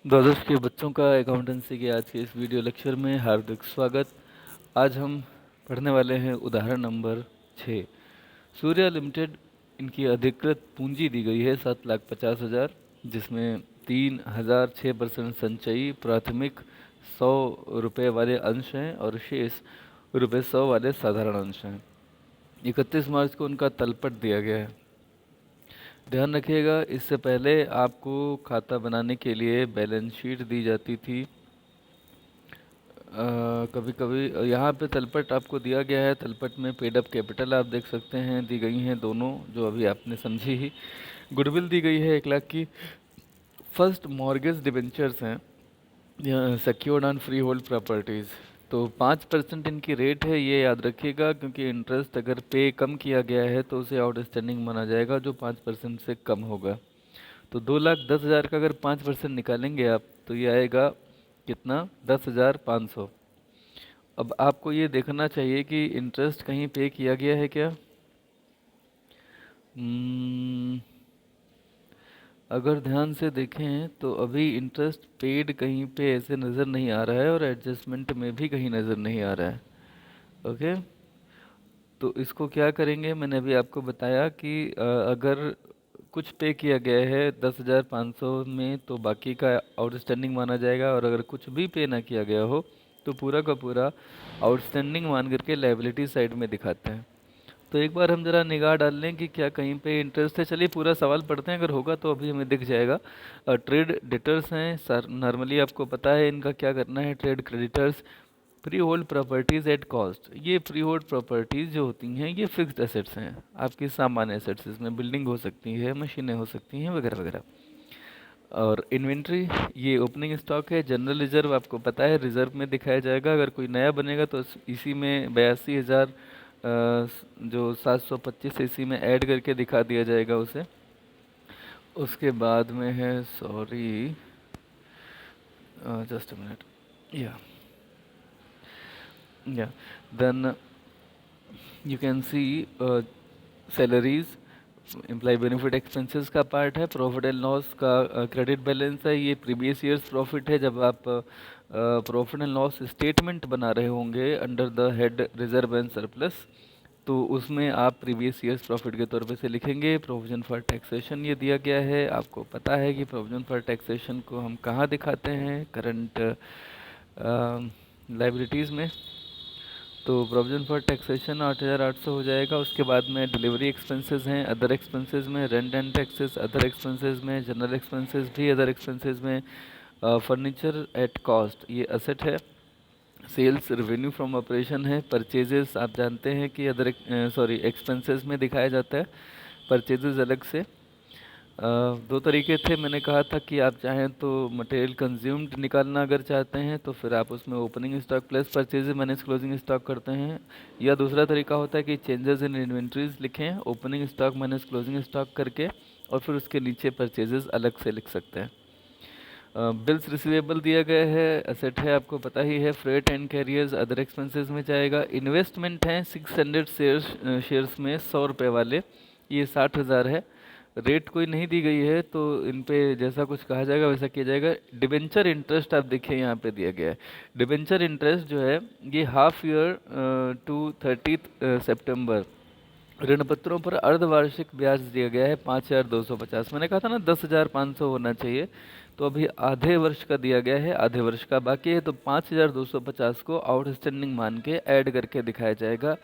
द्वादश के बच्चों का अकाउंटेंसी के आज के इस वीडियो लेक्चर में हार्दिक स्वागत। आज हम पढ़ने वाले हैं उदाहरण नंबर 6। सूर्या लिमिटेड, इनकी अधिकृत पूंजी दी गई है 7,50,000, जिसमें 3,006% संचयी प्राथमिक 100 रुपये वाले अंश हैं और शेष रुपये 100 वाले साधारण अंश हैं। 31 मार्च को उनका तलपट दिया गया है। ध्यान रखिएगा, इससे पहले आपको खाता बनाने के लिए बैलेंस शीट दी जाती थी। कभी कभी यहाँ पे तलपट आपको दिया गया है। तलपट में पेड अप कैपिटल आप देख सकते हैं, दी गई हैं दोनों जो अभी आपने समझी ही। गुडविल दी गई है 1 लाख की। फर्स्ट मॉर्गेज डिबेंचर्स हैं secured on free hold properties. तो 5% इनकी रेट है, ये याद रखिएगा, क्योंकि इंटरेस्ट अगर पे कम किया गया है तो उसे आउटस्टैंडिंग माना जाएगा जो 5% से कम होगा। तो 2,10,000 का अगर 5% निकालेंगे आप तो ये आएगा कितना, 10,500। अब आपको ये देखना चाहिए कि इंटरेस्ट कहीं पे किया गया है क्या। अगर ध्यान से देखें तो अभी इंटरेस्ट पेड कहीं पे ऐसे नज़र नहीं आ रहा है और एडजस्टमेंट में भी कहीं नज़र नहीं आ रहा है। ओके, तो इसको क्या करेंगे, मैंने अभी आपको बताया कि अगर कुछ पे किया गया है 10,500 में तो बाकी का आउटस्टैंडिंग माना जाएगा, और अगर कुछ भी पे ना किया गया हो तो पूरा का पूरा आउटस्टैंडिंग मान करके लायबिलिटी साइड में दिखाते हैं। तो एक बार हम जरा निगाह डाल लें कि क्या कहीं पे इंटरेस्ट है। चलिए पूरा सवाल पढ़ते हैं, अगर होगा तो अभी हमें दिख जाएगा। ट्रेड डेटर्स हैं सर, नॉर्मली आपको पता है इनका क्या करना है। Trade creditors, free hold properties at cost. ये फ्री होल्ड प्रॉपर्टीज़ जो होती हैं ये फिक्स्ड एसेट्स हैं, आपकी सामान्य एसेट्स। इसमें बिल्डिंग हो सकती है, मशीनें हो सकती हैं, वगैरह वगैरह। और इन्वेंट्री, ये ओपनिंग स्टॉक है। जनरल रिजर्व आपको पता है रिजर्व में दिखाया जाएगा, अगर कोई नया बनेगा तो इसी में 82,000 जो 725 इसी में ऐड करके दिखा दिया जाएगा उसे। उसके बाद में है, सॉरी जस्ट अ मिनट, या then you can see salaries, employ benefit expenses का पार्ट है। प्रॉफिट एंड लॉस का क्रेडिट बैलेंस है, ये प्रीवियस ईयर्स प्रॉफिट है। जब आप प्रॉफिट एंड लॉस स्टेटमेंट बना रहे होंगे under the head reserve and surplus, तो उसमें आप प्रीवियस ईयर्स प्रॉफिट के तौर पे से लिखेंगे। प्रोविजन फॉर टैक्सेशन ये दिया गया है, आपको पता है कि प्रोविजन फॉर टैक्सेशन को हम कहाँ दिखाते हैं, करंट लाइबिलिटीज़ में। तो प्रोविजन फॉर टैक्सेशन 8,800 हो जाएगा। उसके बाद में डिलीवरी एक्सपेंसेस हैं अदर एक्सपेंसेस में, rent and taxes other expenses में, जनरल एक्सपेंसेस भी अदर एक्सपेंसेस में। फर्नीचर एट कॉस्ट ये असेट है। सेल्स रेवेन्यू फ्रॉम ऑपरेशन है। परचेजेस आप जानते हैं कि अदर एक्सपेंसेस में दिखाया जाता है, परचेजेस अलग से। दो तरीके थे, मैंने कहा था कि आप चाहें तो मटेरियल कंज्यूम्ड निकालना अगर चाहते हैं तो फिर आप उसमें opening stock plus purchases minus closing stock करते हैं, या दूसरा तरीका होता है कि चेंजेस इन इन्वेंट्रीज लिखें opening stock minus closing stock करके, और फिर उसके नीचे परचेजेस अलग से लिख सकते हैं। बिल्स रिसीवेबल दिया गया है, एसेट है, आपको पता ही है। Freight and carriers other expenses में जाएगा। इन्वेस्टमेंट हैं 600 शेयर्स में 100 रुपये वाले, ये 60,000 है। रेट कोई नहीं दी गई है तो इन पे जैसा कुछ कहा जाएगा वैसा किया जाएगा। डिबेंचर इंटरेस्ट आप देखिए यहाँ पे दिया गया है। डिबेंचर इंटरेस्ट जो है ये हाफ ईयर टू 30 सितंबर ऋण पत्रों पर अर्धवार्षिक ब्याज दिया गया है 5,250। मैंने कहा था ना 10,500 होना चाहिए, तो अभी आधे वर्ष का दिया गया है, आधे वर्ष का बाकी है, तो 5,250 को आउटस्टैंडिंग मान के ऐड करके दिखाया जाएगा।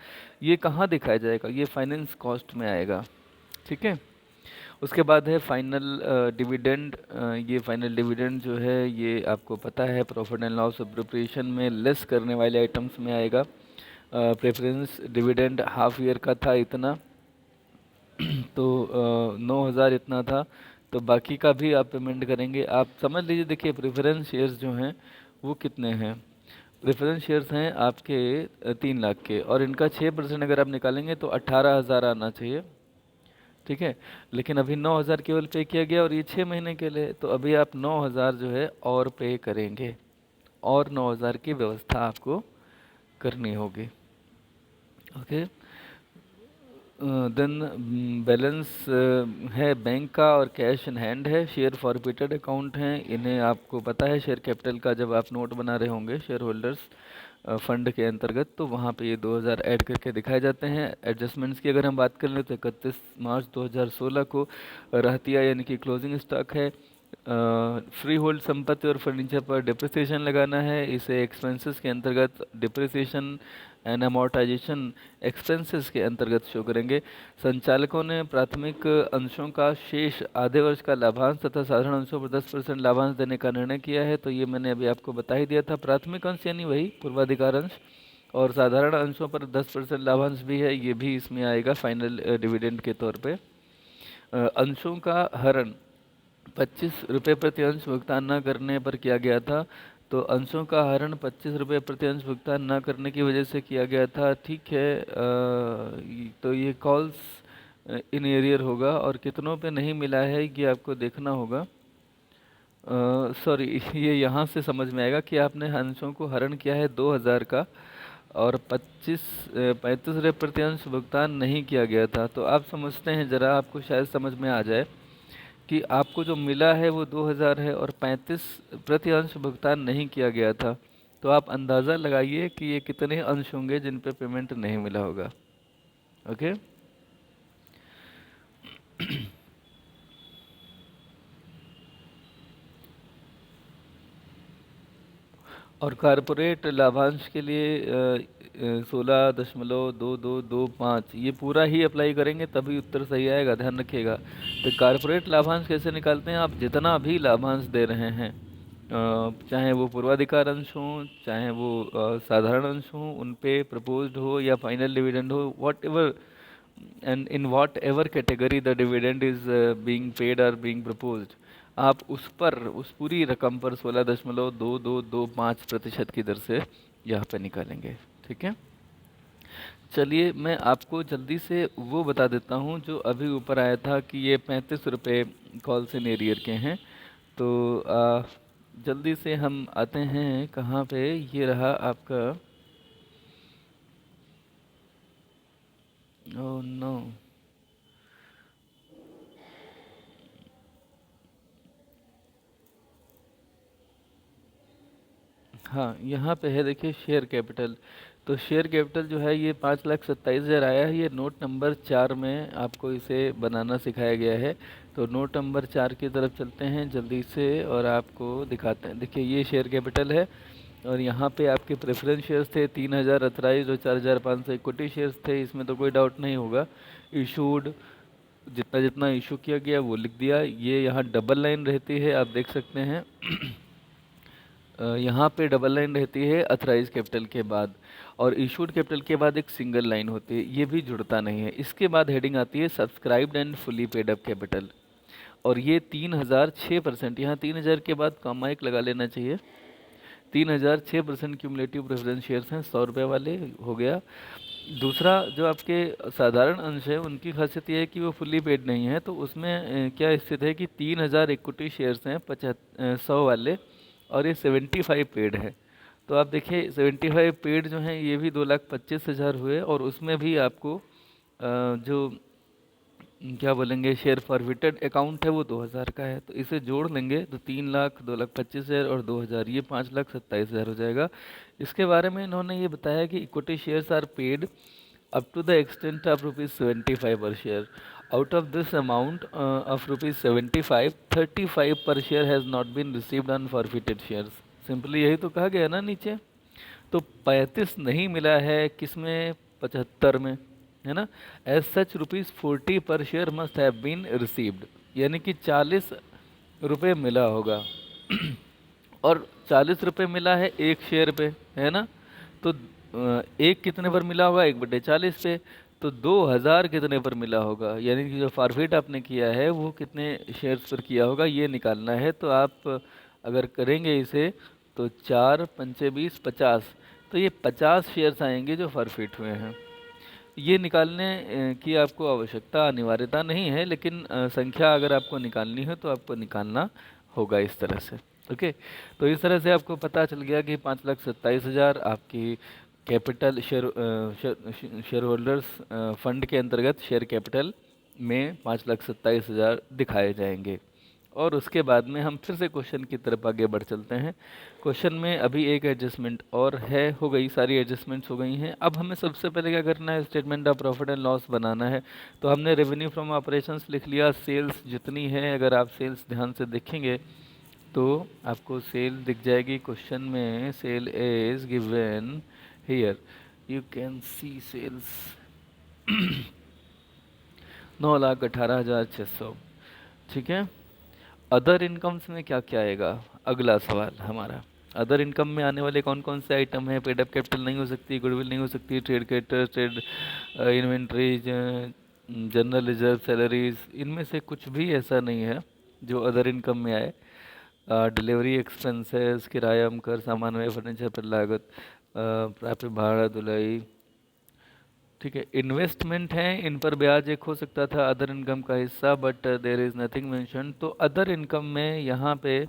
ये कहाँ दिखाया जाएगा, ये फाइनेंस कॉस्ट में आएगा, ठीक है। उसके बाद है फाइनल डिविडेंड। ये फाइनल डिविडेंड जो है ये आपको पता है प्रॉफिट एंड लॉस अप्रोप्रिएशन में लेस करने वाले आइटम्स में आएगा। प्रेफरेंस डिविडेंड हाफ ईयर का था इतना, तो 9,000 इतना था, तो बाकी का भी आप पेमेंट करेंगे। आप समझ लीजिए, देखिए प्रेफरेंस शेयर्स जो हैं वो कितने हैं। प्रेफरेंस शेयर्स हैं आपके 3 लाख के, और इनका 6% अगर आप निकालेंगे तो 18,000 आना चाहिए, ठीक है। लेकिन अभी 9,000 केवल पे किया गया और ये 6 महीने के लिए, तो अभी आप 9,000 जो है और पे करेंगे, और 9,000 की व्यवस्था आपको करनी होगी। ओके, देन बैलेंस है बैंक का और कैश इन हैंड है, शेयर फॉरफिटेड अकाउंट हैं, इन्हें आपको पता है शेयर कैपिटल का जब आप नोट बना रहे होंगे शेयर होल्डर्स फंड के अंतर्गत, तो वहाँ पे ये 2000 ऐड करके दिखाए जाते हैं। एडजस्टमेंट्स की अगर हम बात कर लें तो 31 मार्च 2016 को रहतिया यानी कि क्लोजिंग स्टॉक है। फ्री होल्ड संपत्ति और फर्नीचर पर डिप्रिसिएशन लगाना है, इसे एक्सपेंसेस के अंतर्गत डिप्रिसिएशन एंड अमोर्टाइजेशन एक्सपेंसेस के अंतर्गत शो करेंगे। संचालकों ने प्राथमिक अंशों का शेष आधे वर्ष का लाभांश तथा साधारण अंशों पर 10% लाभांश देने का निर्णय किया है। तो ये मैंने अभी आपको बता ही दिया था, प्राथमिक अंश यानी वही पूर्वाधिकार अंश, और साधारण अंशों पर 10% लाभांश भी है, ये भी इसमें आएगा फाइनल डिविडेंड के तौर पे। अंशों का हरण 25 रुपये प्रति अंश भुगतान न करने पर किया गया था। तो अंशों का हरण 25 रुपये प्रति अंश भुगतान न करने की वजह से किया गया था, ठीक है। तो ये कॉल्स इन एरियर होगा और कितनों पे नहीं मिला है ये आपको देखना होगा। सॉरी ये यहाँ से समझ में आएगा कि आपने अंशों को हरण किया है 2000 का और 35 रुपये प्रति अंश भुगतान नहीं किया गया था। तो आप समझते हैं, ज़रा आपको शायद समझ में आ जाए कि आपको जो मिला है वो 2000 है और 35 प्रति अंश भुगतान नहीं किया गया था। तो आप अंदाज़ा लगाइए कि ये कितने अंश होंगे जिन पे पेमेंट नहीं मिला होगा। ओके और कारपोरेट लाभांश के लिए 16.2225 ये पूरा ही अप्लाई करेंगे तभी उत्तर सही आएगा, ध्यान रखिएगा। तो कारपोरेट लाभांश कैसे निकालते हैं, आप जितना भी लाभांश दे रहे हैं, चाहे वो पूर्वाधिकार अंश हो, चाहे वो साधारण अंश हो, उन पे प्रपोज्ड हो या फाइनल डिविडेंड हो, what ever and in what ever category the dividend is being paid और बीइंग प्रपोज्ड, आप उस पर उस पूरी रकम पर 16.2225% की दर से यहाँ पे निकालेंगे। ठीक है, चलिए मैं आपको जल्दी से वो बता देता हूँ जो अभी ऊपर आया था कि ये 35 रुपये कॉल्स इन एरियर के हैं। तो जल्दी से हम आते हैं कहाँ पे, ये रहा आपका, ओह नो, हाँ यहाँ पे है, देखिए शेयर कैपिटल। तो शेयर कैपिटल जो है ये 5,27,000 आया है, ये नोट नंबर 4 में आपको इसे बनाना सिखाया गया है। तो नोट नंबर 4 की तरफ चलते हैं जल्दी से और आपको दिखाते हैं। देखिए ये शेयर कैपिटल है और यहाँ पे आपके प्रेफरेंस शेयर्स थे 3,000 अथराइज और 4,500 इक्विटी शेयर्स थे, इसमें तो कोई डाउट नहीं होगा। इशूड जितना जितना इशू किया गया वो लिख दिया। ये यहाँ डबल लाइन रहती है, आप देख सकते हैं यहाँ पे डबल लाइन रहती है अथराइज कैपिटल के बाद, और इशूड कैपिटल के बाद एक सिंगल लाइन होती है, ये भी जुड़ता नहीं है। इसके बाद हेडिंग आती है subscribed and fully paid up capital, और ये 3,006%, यहाँ 3,000 के बाद कॉमा एक लगा लेना चाहिए। 3,006% क्यूमुलेटिव प्रेफरेंस शेयर्स हैं, 100 रुपये वाले हो गया। दूसरा जो आपके साधारण अंश है उनकी खासियत ये है कि वो फुली पेड नहीं है, तो उसमें क्या स्थित है कि 3,000 इक्विटी शेयर्स हैं 100 वाले, और ये 75 पेड है। तो आप देखिए 75 पेड जो हैं ये भी 2,25,000 हुए, और उसमें भी आपको जो क्या बोलेंगे शेयर फॉरफिटेड अकाउंट है वो 2,000 का है। तो इसे जोड़ लेंगे तो 3,00,000, 2,25,000 और 2,000 ये 5,27,000 हो जाएगा। इसके बारे में इन्होंने ये बताया कि equity shares are paid up to the extent of ₹75 per share. Out of this amount of ₹75, 35 per share has not been received on forfeited shares. Simply यही तो कहा गया ना नीचे। तो 35 नहीं मिला है किसमें, 75 में, है ना। As such ₹40 per share must have been received, यानी कि 40 रुपये मिला होगा और 40 रुपये मिला है एक शेयर पे, है ना। तो एक कितने पर मिला होगा, 1/40 पे। तो 2,000 कितने पर मिला होगा, यानी कि जो फॉरफिट आपने किया है वो कितने शेयर्स पर किया होगा ये निकालना है। तो आप अगर करेंगे इसे तो 4 पंचे 20, 50, तो ये 50 शेयर्स आएंगे जो फॉरफिट हुए हैं। ये निकालने की आपको आवश्यकता अनिवार्यता नहीं है, लेकिन संख्या अगर आपको निकालनी है तो आपको निकालना होगा इस तरह से। ओके, तो इस तरह से आपको पता चल गया कि 5,27,000 आपकी कैपिटल शेयर होल्डर्स फंड के अंतर्गत शेयर कैपिटल में 5,27,000 दिखाए जाएंगे। और उसके बाद में हम फिर से क्वेश्चन की तरफ आगे बढ़ चलते हैं। क्वेश्चन में अभी एक एडजस्टमेंट और है, हो गई, सारी एडजस्टमेंट्स हो गई हैं। अब हमें सबसे पहले क्या करना है, statement of profit and loss बनाना है। तो हमने रेवेन्यू फ्रॉम ऑपरेशंस लिख लिया, सेल्स जितनी है, अगर आप सेल्स ध्यान से देखेंगे तो आपको सेल दिख जाएगी क्वेश्चन में। Sale is given here, you can see sales 9,18,600। ठीक है। अदर इनकम्स में क्या क्या आएगा, अगला सवाल हमारा। अदर इनकम में आने वाले कौन कौन से आइटम है? पेड अप कैपिटल नहीं हो सकती, गुडविल नहीं हो सकती, trade creditor, trade inventories, general reserve, salaries, इनमें से कुछ भी ऐसा नहीं है जो अदर इनकम में आए। डिलीवरी एक्सपेंसेस, किराया, कर, सामान व्यय, फर्नीचर पर लागत, प्राप्य भाड़ा, धुलाई। ठीक है। इन्वेस्टमेंट है, इन पर ब्याज एक हो सकता था अदर इनकम का हिस्सा, but there is nothing mention. तो अदर इनकम में यहाँ पे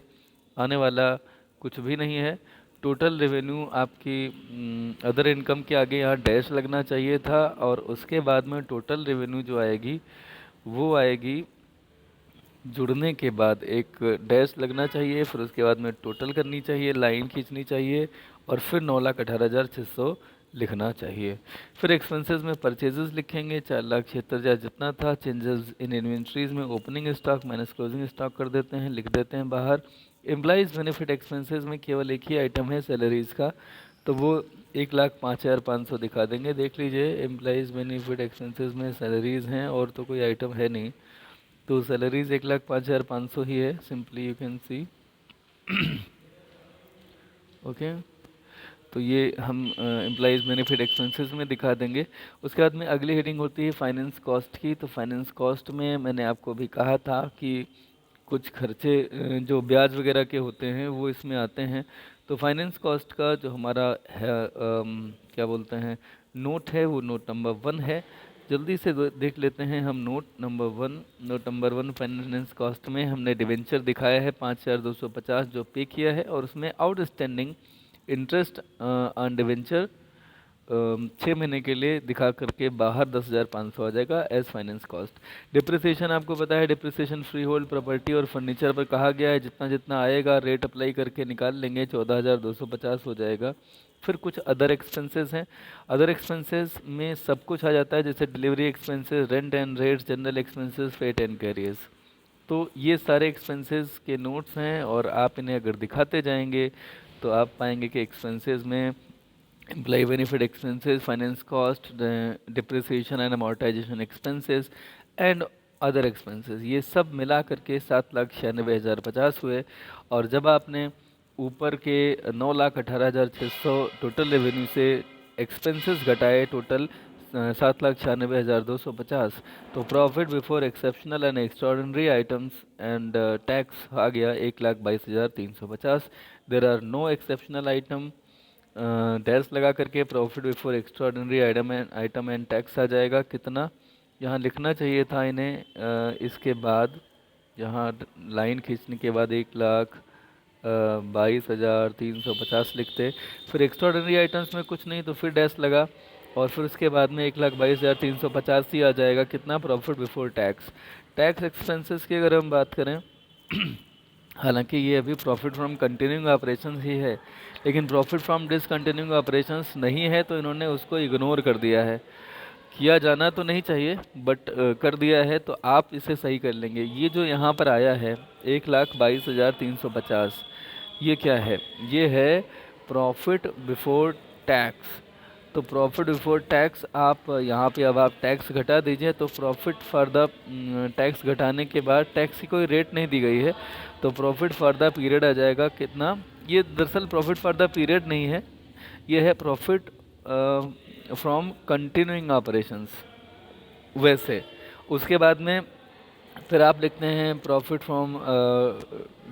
आने वाला कुछ भी नहीं है। टोटल रेवेन्यू आपकी अदर इनकम के आगे यहाँ डैश लगना चाहिए था, और उसके बाद में टोटल रेवेन्यू जो आएगी वो आएगी जुड़ने के बाद एक डैश लगना चाहिए, फिर उसके बाद में टोटल करनी चाहिए, लाइन खींचनी चाहिए, और फिर 9,18,600 लिखना चाहिए। फिर एक्सपेंसेस में परचेजेस लिखेंगे 4,76,000 जितना था। चेंजेस इन इन्वेंट्रीज में opening stock minus closing stock कर देते हैं, लिख देते हैं बाहर। एम्प्लॉइज़ बेनिफिट एक्सपेंसेस में केवल एक ही आइटम है सैलरीज का, तो वो 1,05,500 दिखा देंगे। देख लीजिए, एम्प्लॉइज़ बेनिफिट एक्सपेंसेस में सैलरीज हैं और तो कोई आइटम है नहीं, तो सैलरीज 1,05,500 ही है, simply you can C. Okay, तो ये हम एम्प्लॉइज़ बेनिफिट एक्सपेंसेस में दिखा देंगे। उसके बाद में अगली हेडिंग होती है फाइनेंस कॉस्ट की। तो फाइनेंस कॉस्ट में मैंने आपको भी कहा था कि कुछ खर्चे जो ब्याज वगैरह के होते हैं वो इसमें आते हैं। तो फाइनेंस कॉस्ट का जो हमारा है क्या बोलते हैं नोट है, वो नोट नंबर 1 है। जल्दी से देख लेते हैं हम note number 1। Note number 1 finance cost में हमने डिवेंचर दिखाया है 5,250 जो पे किया है, और उसमें आउटस्टैंडिंग इंटरेस्ट ऑन डिवेंचर 6 महीने के लिए दिखा करके बाहर 10,500 आ जाएगा एज फाइनेंस कॉस्ट। डिप्रिसिएशन आपको पता है, डिप्रिसिएशन फ्री होल्ड प्रॉपर्टी और फर्नीचर पर कहा गया है, जितना जितना आएगा रेट अप्लाई करके निकाल लेंगे, 14,250 हो जाएगा। फिर कुछ अदर एक्सपेंसेस हैं। अदर एक्सपेंसेस में सब कुछ आ जाता है, जैसे delivery expenses, rent and rates, general expenses, freight and carriers. तो ये सारे एक्सपेंसेस के नोट्स हैं, और आप इन्हें अगर दिखाते जाएंगे तो आप पाएंगे कि एक्सपेंसेस में employ benefit expenses, finance cost, depreciation and amortisation expenses and other expenses, ये सब मिला करके 7,96,050 हुए। और जब आपने ऊपर के 9,18,600 टोटल रेवेन्यू से एक्सपेंसेस घटाए टोटल 7,96,250, तो profit before exceptional and extraordinary items and tax आ गया 1,22,350। There are no exceptional item, dash लगा करके profit before extraordinary item and tax आ जाएगा कितना, यहाँ लिखना चाहिए था इन्हें। इसके बाद यहाँ लाइन खींचने के बाद 1,22,350 लिखते। फिर एक्स्ट्राऑर्डिनरी आइटम्स में कुछ नहीं, तो फिर डैश लगा, और फिर उसके बाद में 1,22,350 ही आ जाएगा कितना, profit before tax. Tax expenses की अगर हम बात करें हालांकि ये अभी प्रॉफिट फ्रॉम कंटिन्यूइंग ऑपरेशंस ही है, लेकिन प्रॉफिट फ्रॉम डिसकंटिन्यूइंग ऑपरेशंस नहीं है, तो इन्होंने उसको इग्नोर कर दिया है। किया जाना तो नहीं चाहिए, बट कर दिया है, तो आप इसे सही कर लेंगे। ये जो यहाँ पर आया है 1,22,350, ये क्या है? ये है प्रॉफिट बिफोर टैक्स। तो प्रॉफिट बिफोर टैक्स आप यहाँ पे अब आप टैक्स घटा दीजिए, तो प्रॉफिट फॉर द टैक्स घटाने के बाद टैक्स की कोई रेट नहीं दी गई है, तो प्रॉफिट फॉर द पीरियड आ जाएगा कितना। ये दरअसल प्रॉफिट फॉर द पीरियड नहीं है, ये है प्रॉफिट फ्रॉम कंटिन्यूइंग ऑपरेशंस। वैसे उसके बाद में फिर आप लिखते हैं प्रॉफिट फ्रॉम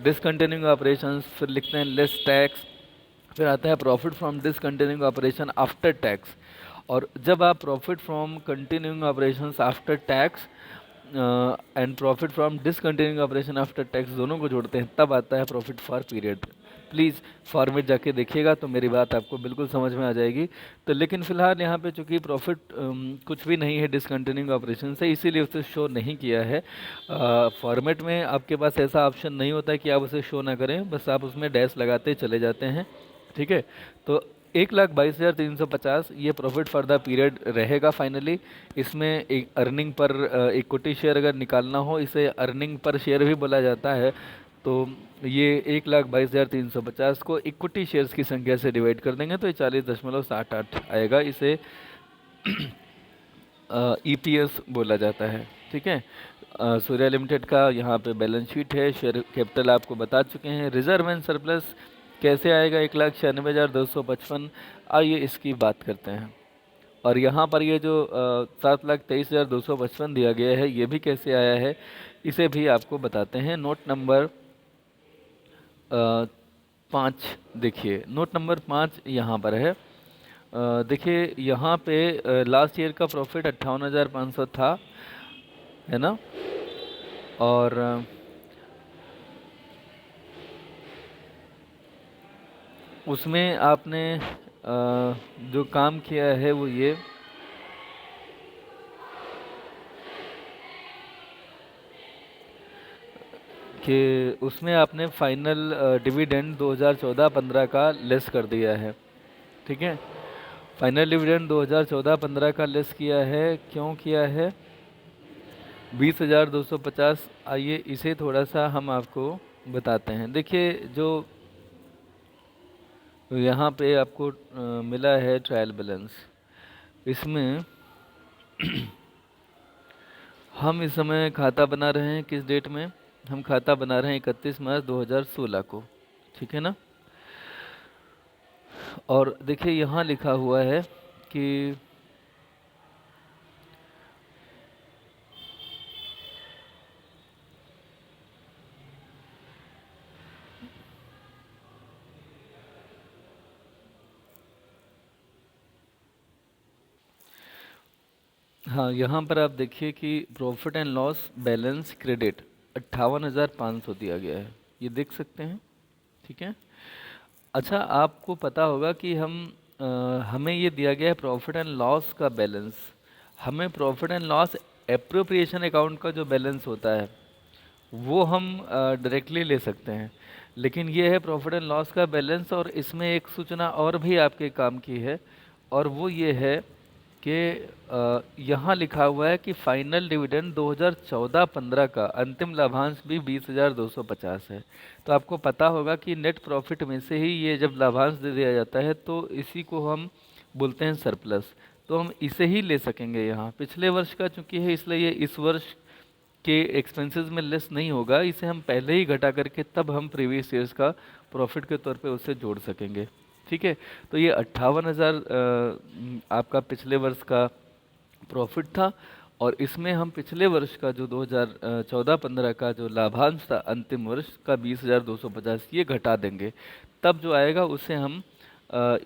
डिसकंटिन्यूइंग ऑपरेशंस, फिर लिखते हैं लेस टैक्स, फिर आता है profit from discontinuing operation after tax. और जब आप profit from continuing operations after tax and profit from discontinuing operation after tax दोनों को जोड़ते हैं, तब आता है profit for period. Please format जाके देखिएगा तो मेरी बात आपको बिल्कुल समझ में आ जाएगी। तो लेकिन फ़िलहाल यहाँ पे चूँकि प्रॉफिट कुछ भी नहीं है डिसकंटिन्यूइंग ऑपरेशन से, इसीलिए उसे शो नहीं किया है। फॉर्मेट में आपके पास ऐसा ऑप्शन नहीं होता है कि आप उसे शो ना करें, बस आप उसमें डैश लगाते चले जाते हैं। ठीक है, तो 1,22,350 ये प्रॉफिट फॉर द पीरियड रहेगा फाइनली। इसमें एक अर्निंग पर इक्विटी शेयर अगर निकालना हो, इसे अर्निंग पर शेयर भी बोला जाता है। तो ये 1,22,350 को इक्विटी शेयर्स की संख्या से डिवाइड कर देंगे तो ये 40.78 आएगा। इसे ईपीएस बोला जाता है। ठीक है, सूर्या लिमिटेड का यहाँ पे बैलेंस शीट है, शेयर कैपिटल आपको बता चुके हैं। रिजर्व एंड सरप्लस कैसे आएगा 1,96,255, आइए इसकी बात करते हैं। और यहाँ पर ये जो 7,23,255 दिया गया है, ये भी कैसे आया है इसे भी आपको बताते हैं। नोट नंबर 5 देखिए, नोट नंबर 5 यहाँ पर है। देखिए यहाँ पे लास्ट ईयर का प्रॉफिट 58,500 था, है ना। और उसमें आपने जो काम किया है वो ये कि उसमें आपने फाइनल डिविडेंड 2014-15 का लेस कर दिया है। ठीक है, फाइनल डिविडेंड 2014-15 का लेस किया है। क्यों किया है? 20,250। आइए इसे थोड़ा सा हम आपको बताते हैं। देखिए जो यहाँ पे आपको मिला है ट्रायल बैलेंस, इसमें हम इस समय खाता बना रहे हैं किस डेट में? हम खाता बना रहे हैं 31 मार्च 2016 को। ठीक है ना। और देखिए यहाँ लिखा हुआ है कि हाँ, यहाँ पर आप देखिए कि profit and loss balance credit 58,500 दिया गया है, ये देख सकते हैं। ठीक है, अच्छा आपको पता होगा कि हमें ये दिया गया है प्रॉफिट एंड लॉस का बैलेंस। हमें profit and loss appropriation account का जो बैलेंस होता है वो हम डायरेक्टली ले सकते हैं, लेकिन ये है प्रॉफिट एंड लॉस का बैलेंस। और इसमें एक सूचना और भी आपके काम की है, और वो ये है कि यहाँ लिखा हुआ है कि फाइनल डिविडेंड 2014-15 का अंतिम लाभांश भी 20,250 है। तो आपको पता होगा कि नेट प्रॉफिट में से ही ये जब लाभांश दे दिया जाता है तो इसी को हम बोलते हैं सरप्लस। तो हम इसे ही ले सकेंगे। यहाँ पिछले वर्ष का चूंकि है इसलिए ये इस वर्ष के एक्सपेंसेस में लेस नहीं होगा, इसे हम पहले ही घटा करके तब हम प्रीवियस ईयर्स का प्रॉफिट के तौर पे उसे जोड़ सकेंगे। ठीक है, तो ये 58,000 आपका पिछले वर्ष का प्रॉफिट था, और इसमें हम पिछले वर्ष का जो 2014-15 का जो लाभांश था अंतिम वर्ष का 20,250 ये घटा देंगे, तब जो आएगा उसे हम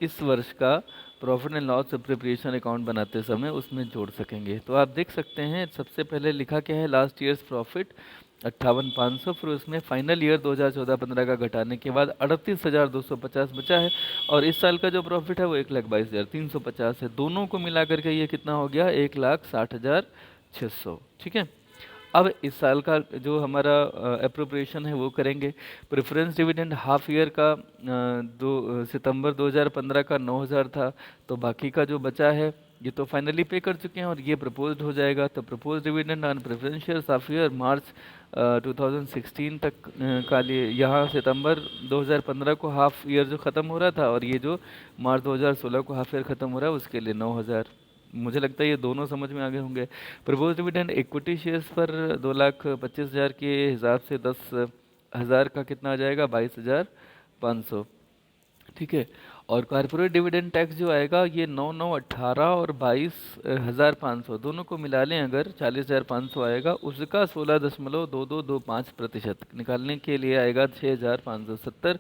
इस वर्ष का profit and loss preparation account बनाते समय उसमें जोड़ सकेंगे। तो आप देख सकते हैं सबसे पहले लिखा क्या है, लास्ट ईयर्स प्रॉफिट 58,500, फिर उसमें फाइनल ईयर 2014-15 का घटाने के बाद 38,250 बचा है, और इस साल का जो प्रॉफिट है वो 1,22,350 है। दोनों को मिला करके ये कितना हो गया? 1,60,600। ठीक है, अब इस साल का जो हमारा अप्रोप्रिएशन है वो करेंगे। प्रेफरेंस डिविडेंड हाफ ईयर का 2 सितंबर 2015 का 9,000 था, तो बाकी का जो बचा है ये तो फाइनली पे कर चुके हैं और ये प्रपोज्ड हो जाएगा। तो propose dividend on preference shares half year March 2016 तक का लिए, यहाँ सितंबर 2015 को हाफ ईयर जो ख़त्म हो रहा था और ये जो मार्च 2016 को हाफ ईयर ख़त्म हो रहा है उसके लिए 9,000। मुझे लगता है ये दोनों समझ में आगे होंगे। प्रपोज डिविडेंड इक्विटी शेयर्स पर 2,25,000 के हिसाब से 10,000 का कितना आ जाएगा? 22,500। ठीक है, और कॉर्पोरेट डिविडेंड टैक्स जो आएगा ये 9,918 और 22,500 दोनों को मिला लें अगर 40,500 आएगा, उसका 16.2225% निकालने के लिए आएगा 6,570।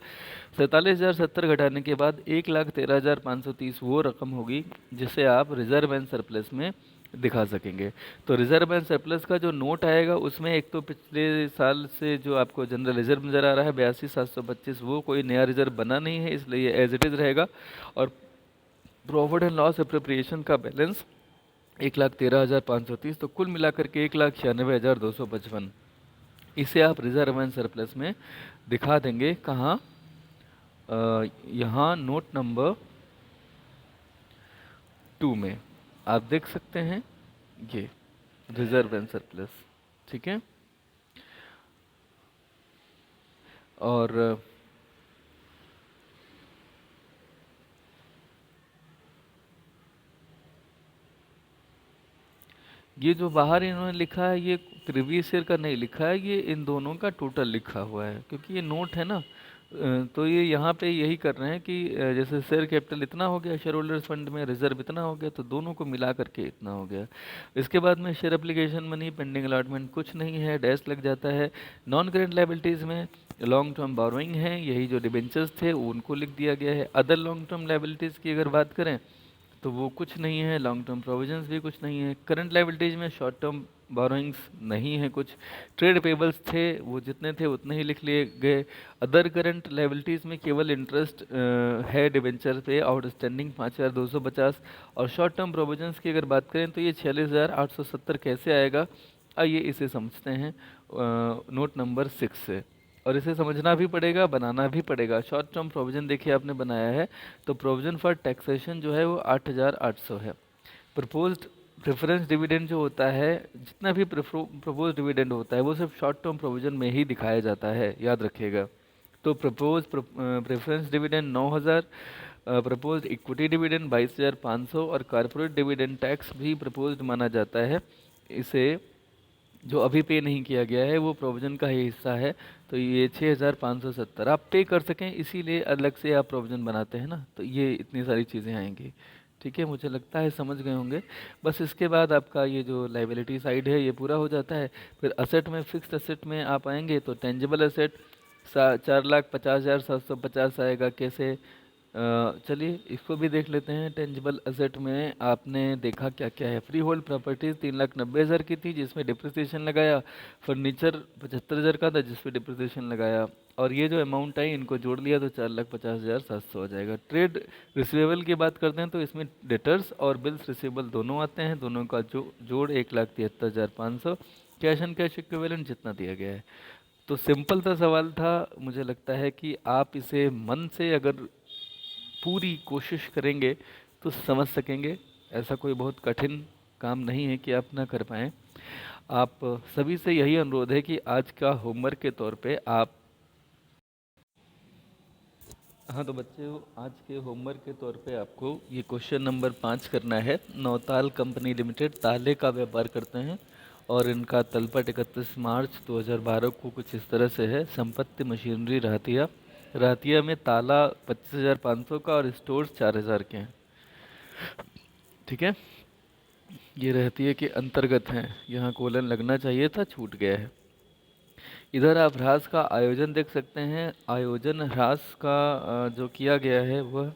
47,070 घटाने के बाद 1,13,530 वो रकम होगी जिसे आप रिजर्व एंड सरप्लस में दिखा सकेंगे। तो रिजर्व एंड सरप्लस का जो नोट आएगा उसमें एक तो पिछले साल से जो आपको जनरल रिजर्व नज़र आ रहा है 82,725, वो कोई नया रिजर्व बना नहीं है, इसलिए एज इट इज़ रहेगा। और प्रॉफिट एंड लॉस अप्रोप्रिएशन का बैलेंस 1,13,530, तो कुल मिलाकर के 1,96,255। इसे आप रिजर्व एंड सरप्लस में दिखा देंगे कहाँ, यहाँ नोट नंबर 2 में आप देख सकते हैं ये रिजर्व एंड सरप्लस। ठीक है, और ये जो बाहर इन्होंने लिखा है ये प्रीवियस ईयर का नहीं लिखा है, ये इन दोनों का टोटल लिखा हुआ है, क्योंकि ये नोट है ना। तो ये यहाँ पे यही कर रहे हैं कि जैसे शेयर कैपिटल इतना हो गया शेयर होल्डर्स फंड में, रिजर्व इतना हो गया, तो दोनों को मिला करके इतना हो गया। इसके बाद में share application money, pending allotment कुछ नहीं है, डैश लग जाता है। नॉन करेंट लाइबिलिटीज़ में लॉन्ग टर्म बोरोइंग है, यही जो डिबेंचर्स थे उनको लिख दिया गया है। अदर लॉन्ग टर्म लाइबिलिटीज़ की अगर बात करें तो वो कुछ नहीं है, लॉन्ग टर्म प्रोविजंस भी कुछ नहीं है। करंट लाइबिलिटीज में शॉर्ट टर्म बोरोइंग्स नहीं है कुछ। ट्रेड पेबल्स थे वो जितने थे उतने ही लिख लिए गए। अदर करंट लाइबिलिटीज़ में केवल इंटरेस्ट है डिबेंचर पे आउटस्टैंडिंग 5,250। और शॉर्ट टर्म प्रोविजंस की अगर बात करें तो ये 46,870 कैसे आएगा, आइए इसे समझते हैं नोट नंबर 6 से। और इसे समझना भी पड़ेगा, बनाना भी पड़ेगा। शॉर्ट टर्म प्रोविजन देखिए आपने बनाया है, तो प्रोविजन फॉर टैक्सेशन जो है वो 8,800 है। प्रपोज्ड प्रेफरेंस डिविडेंड जो होता है, जितना भी प्रपोज डिविडेंड होता है वो सिर्फ शॉर्ट टर्म प्रोविजन में ही दिखाया जाता है, याद रखिएगा। तो propose preference dividend 9,000, propose equity dividend 22,500 और कॉर्पोरेट डिविडेंड टैक्स भी प्रपोज्ड माना जाता है। इसे जो अभी पे नहीं किया गया है वो प्रोविज़न का ही हिस्सा है, तो ये 6,570 आप पे कर सकें इसीलिए अलग से आप प्रोविज़न बनाते हैं ना, तो ये इतनी सारी चीज़ें आएंगी। ठीक है, मुझे लगता है समझ गए होंगे। बस इसके बाद आपका ये जो लाइबिलिटी साइड है ये पूरा हो जाता है। फिर असेट में, फिक्स्ड असेट में आप आएंगे तो टेंजिबल असेट 4,50,750 आएगा। कैसे, चलिए इसको भी देख लेते हैं। टेंजिबल असेट में आपने देखा क्या क्या है। फ्री होल्ड प्रॉपर्टीज़ 3,90,000 की थी जिसमें डिप्रिसिएशन लगाया। फर्नीचर 75,000 का था जिसपे डिप्रिसिएशन लगाया। और ये जो अमाउंट आई इनको जोड़ लिया तो 4,50,700 आ जाएगा। ट्रेड रिसीवेबल की बात करते हैं तो इसमें डेटर्स और बिल्स रिसीवेबल दोनों आते हैं, दोनों का जोड़ 1,73,500। कैश एंड कैश इक्विवेलेंट जितना दिया गया है। तो सिंपल सा सवाल था, मुझे लगता है कि आप इसे मन से अगर पूरी कोशिश करेंगे तो समझ सकेंगे। ऐसा कोई बहुत कठिन काम नहीं है कि आप ना कर पाएँ। आप सभी से यही अनुरोध है कि आज का होमवर्क के तौर पे आप, हाँ तो बच्चों आज के होमवर्क के तौर पे आपको ये क्वेश्चन नंबर 5 करना है। नौताल कंपनी लिमिटेड ताले का व्यापार करते हैं और इनका तलपट 31 मार्च 2012 को कुछ इस तरह से है। संपत्ति मशीनरी रहतिया, रहतिया में ताला 25,500 का और स्टोर्स 4,000 के हैं। ठीक है, ये रहतिया के अंतर्गत हैं, यहाँ कोलन लगना चाहिए था, छूट गया है। इधर आप ह्रास का आयोजन देख सकते हैं। आयोजन ह्रास का जो किया गया है वह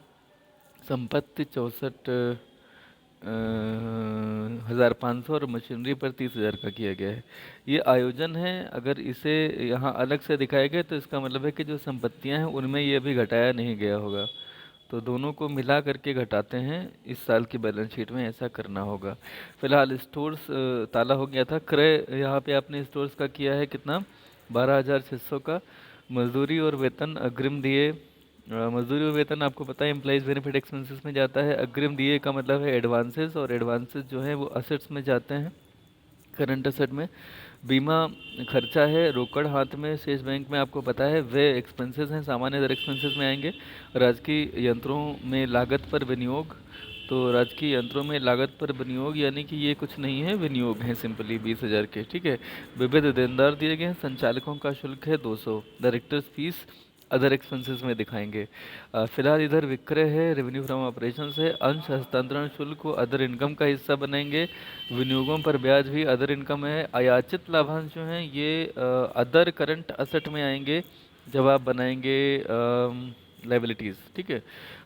संपत्ति 64,500 और मशीनरी पर 30,000 का किया गया है। ये आयोजन है। अगर इसे यहाँ अलग से दिखाया गया तो इसका मतलब है कि जो संपत्तियाँ हैं उनमें ये अभी घटाया नहीं गया होगा, तो दोनों को मिला करके घटाते हैं इस साल की बैलेंस शीट में, ऐसा करना होगा। फिलहाल स्टोर्स ताला हो गया था। क्रय यहाँ पे आपने स्टोर्स का किया है कितना, 12,600 का। मजदूरी और वेतन अग्रिम दिए। मजदूरी और वेतन आपको पता है एम्प्लॉइज बेनिफिट एक्सपेंसेस में जाता है। अग्रिम दिए का मतलब है एडवांसेस, और एडवांसेस जो है वो असेट्स में जाते हैं, करंट असेट में। बीमा खर्चा है, रोकड़ हाथ में शेष बैंक में आपको पता है। वे एक्सपेंसेस हैं, सामान्य दर एक्सपेंसेस में आएंगे। राजकीय यंत्रों में लागत पर विनियोग, तो राजकीय यंत्रों में लागत पर विनियोग यानी कि ये कुछ नहीं है, विनियोग है सिंपली 20,000 के। ठीक है, विविध देनदार दिए गए हैं। संचालकों का शुल्क है 200। डायरेक्टर्स फीस अदर एक्सपेंसेस में दिखाएंगे। फिलहाल इधर विक्रय है, रेवेन्यू फ्रॉम ऑपरेशंस है। अंश हस्तांतरण शुल्क को अदर इनकम का हिस्सा बनाएंगे। विनियोगों पर ब्याज भी अदर इनकम है। अयाचित लाभांश जो हैं ये अदर करंट असेट में आएंगे जब आप बनाएंगे लाइबिलिटीज़। ठीक है,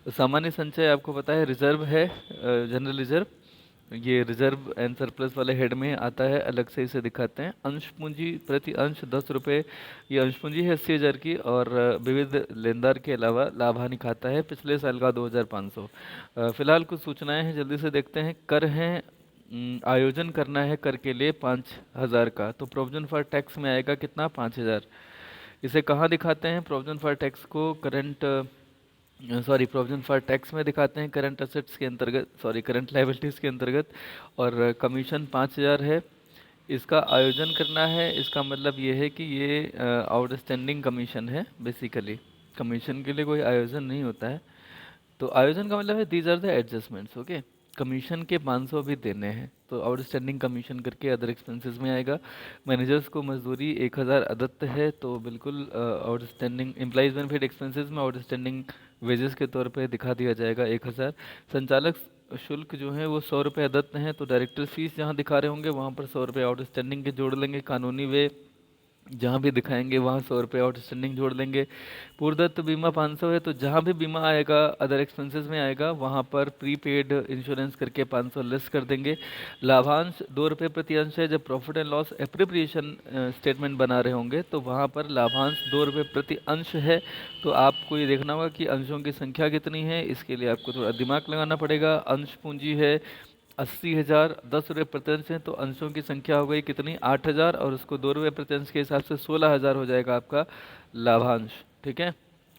सामान्य संचय आपको पता है रिजर्व है, जनरल रिजर्व। ये रिजर्व एंड सरप्लस वाले हेड में आता है, अलग से इसे दिखाते हैं। अंश पूंजी प्रति अंश 10 रुपये, ये अंश पूंजी है 80,000 की, और विविध लेनदार के अलावा लाभ हानि खाता है पिछले साल का 2,500। फिलहाल कुछ सूचनाएं हैं, जल्दी से देखते हैं। कर है, आयोजन करना है कर के लिए 5,000 का, तो प्रोविजन फॉर टैक्स में आएगा कितना, 5,000। इसे कहाँ दिखाते हैं प्रोविजन फॉर टैक्स को, current sorry provision for tax में दिखाते हैं, करंट असेट्स के अंतर्गत, सॉरी करंट लाइबिलिटीज़ के अंतर्गत। और कमीशन 5,000 है, इसका आयोजन करना है, इसका मतलब ये है कि ये आउटस्टैंडिंग कमीशन है बेसिकली। कमीशन के लिए कोई आयोजन नहीं होता है, तो आयोजन का मतलब है these are the adjustments, okay. Commission के 500 भी देने हैं, तो आउटस्टैंडिंग कमीशन करके अदर एक्सपेंसेस में आएगा। मैनेजर्स को मजदूरी 1,000 अदत्त है, तो बिल्कुल आउटस्टैंडिंग एम्प्लॉइज बेनिफिट एक्सपेंसेस में आउटस्टैंडिंग वेजेस के तौर पे दिखा दिया जाएगा 1,000। संचालक शुल्क जो है वो 100 रुपये अदत्त हैं, तो डायरेक्टर फीस जहाँ दिखा रहे होंगे वहाँ पर 100 रुपये आउटस्टैंडिंग के जोड़ लेंगे। कानूनी वे जहाँ भी दिखाएंगे वहाँ 100 रुपये आउटस्टैंडिंग जोड़ लेंगे। पूर्वदत्त बीमा 500 है, तो जहाँ भी बीमा आएगा अदर एक्सपेंसेस में आएगा, वहाँ पर प्रीपेड इंश्योरेंस करके 500 लेस कर देंगे। लाभांश 2 रुपये प्रति अंश है, जब profit and loss appropriation statement बना रहे होंगे तो वहाँ पर लाभांश 2 रुपये प्रति अंश है। तो आपको ये देखना होगा कि अंशों की संख्या कितनी है, इसके लिए आपको थोड़ा दिमाग लगाना पड़ेगा। अंश पूंजी है 80,000, 10 रुपये प्रति अंश है, तो अंशों की संख्या हो गई कितनी, 8,000, और उसको 2 रुपये प्रति अंश के हिसाब से 16,000 हो जाएगा आपका लाभांश। ठीक है,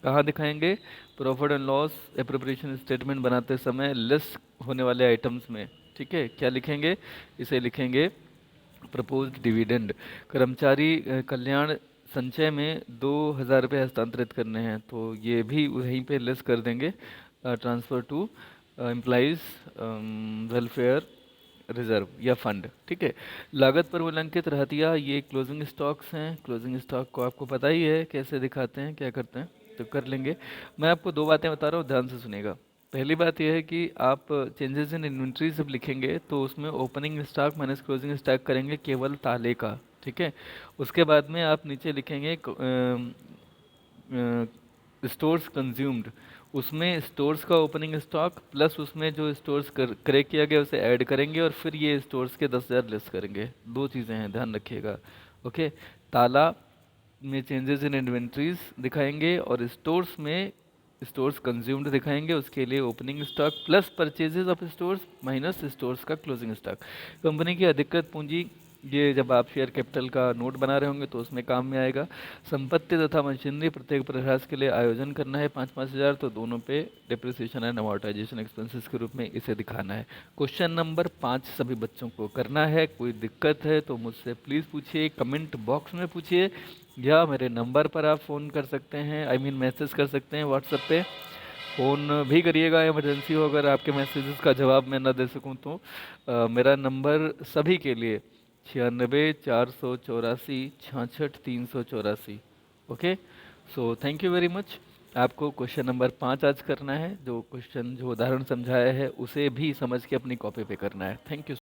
कहाँ दिखाएंगे, profit and loss appropriation statement बनाते समय लेस होने वाले आइटम्स में। ठीक है, क्या लिखेंगे, इसे लिखेंगे प्रपोज्ड डिविडेंड। कर्मचारी कल्याण संचय में 2,000 रुपये हस्तांतरित करने हैं, तो ये भी वहीं पे लेस कर देंगे, transfer to employees welfare reserve या फंड। ठीक है, लागत पर मूल्यांकित रहतिया, ये क्लोजिंग स्टॉक्स हैं। क्लोजिंग स्टॉक को आपको पता ही है कैसे दिखाते हैं, क्या करते हैं, तो कर लेंगे। मैं आपको दो बातें बता रहा हूँ, ध्यान से सुनेगा। पहली बात यह है कि आप चेंजेस इन इन्वेंट्री जब लिखेंगे तो उसमें opening stock minus closing stock करेंगे केवल ताले का। ठीक है, उसके बाद में आप नीचे लिखेंगे स्टोर्स कंज्यूम्ड, उसमें स्टोर्स का ओपनिंग स्टॉक प्लस उसमें जो स्टोर्स क्रय किया गया उसे ऐड करेंगे, और फिर ये स्टोर्स के 10,000 लेस करेंगे। दो चीज़ें हैं, ध्यान रखिएगा। ओके, ताला में चेंजेस इन इन्वेंट्रीज दिखाएंगे, और स्टोर्स में स्टोर्स कंज्यूम्ड दिखाएंगे, उसके लिए opening stock plus purchases of stores minus stores का क्लोजिंग स्टॉक। कंपनी की अधिकृत पूंजी, ये जब आप शेयर कैपिटल का नोट बना रहे होंगे तो उसमें काम में आएगा। संपत्ति तथा मशीनरी प्रत्येक प्रयास के लिए आयोजन करना है 5-5 हज़ार, तो दोनों पे डिप्रिसिएशन एंड अमोर्टाइजेशन एक्सपेंसेस के रूप में इसे दिखाना है। क्वेश्चन नंबर 5 सभी बच्चों को करना है। कोई दिक्कत है तो मुझसे प्लीज़ पूछिए, कमेंट बॉक्स में पूछिए, या मेरे नंबर पर आप फ़ोन कर सकते हैं, मैसेज कर सकते हैं व्हाट्सएप पे। फ़ोन भी करिएगा, इमरजेंसी हो अगर आपके मैसेजेस का जवाब मैं ना दे सकूं तो। मेरा नंबर सभी के लिए 96 484 66 384। Okay, so thank you very much. आपको क्वेश्चन नंबर 5 आज करना है, जो क्वेश्चन जो उदाहरण समझाया है उसे भी समझ के अपनी कॉपी पे करना है। Thank you.